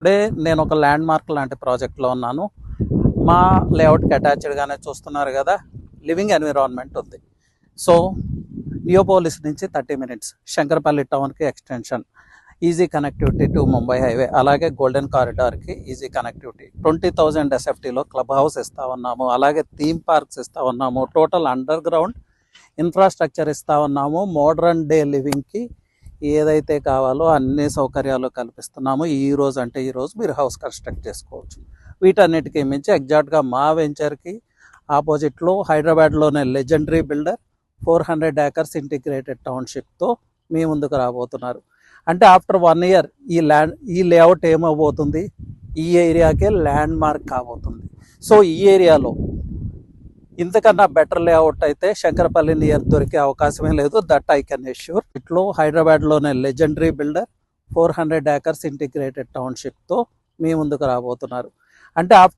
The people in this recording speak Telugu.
ఇప్పుడే నేను ఒక ల్యాండ్ మార్క్ లాంటి ప్రాజెక్ట్లో ఉన్నాను. మా లేఅవుట్కి అటాచ్డ్గానే చూస్తున్నారు కదా, లివింగ్ ఎన్విరాన్మెంట్ ఉంది. సో నియోపోలిస్ నుంచి 30 మినిట్స్, శంకరపల్లి టౌన్కి extension, easy connectivity to Mumbai highway, అలాగే గోల్డెన్ కారిడార్కి ఈజీ కనెక్టివిటీ. 20,000 ఎస్ఎఫ్టీలో క్లబ్ హౌస్ ఇస్తా ఉన్నాము, అలాగే థీమ్ పార్క్స్ ఇస్తా ఉన్నాము, టోటల్ అండర్ గ్రౌండ్ ఇన్ఫ్రాస్ట్రక్చర్ ఇస్తా ఉన్నాము. మోడ్రన్ డే లివింగ్కి ఏదైతే కావాలో అన్ని సౌకర్యాలు కల్పిస్తున్నాము. ఈ రోజు అంటే ఈ రోజు మీరు హౌస్ కన్స్ట్రక్ట్ చేసుకోవచ్చు. వీటన్నిటికీ మించి ఎగ్జాక్ట్గా మా వెంచర్కి ఆపోజిట్లో హైదరాబాద్లోనే లెజెండరీ బిల్డర్ 400 ఏకర్స్ ఇంటిగ్రేటెడ్ టౌన్షిప్తో మీ ముందుకు రాబోతున్నారు. అంటే ఆఫ్టర్ 1 ఇయర్ ఈ లేఅవుట్ ఏమవబోతుంది, ఈ ఏరియాకే ల్యాండ్ మార్క్ కాబోతుంది. సో ఈ ఏరియాలో ఇంతకన్నా బెటర్ లేఅవుట్ అయితే శంకరపల్లి నియర్ దొరికే అవకాశమే లేదు. That I can assure. ఇట్లో హైదరాబాద్లోనే లెజెండరీ బిల్డర్ 400 ఏకర్స్ ఇంటిగ్రేటెడ్ టౌన్షిప్తో మీ ముందుకు రాబోతున్నారు. అంటే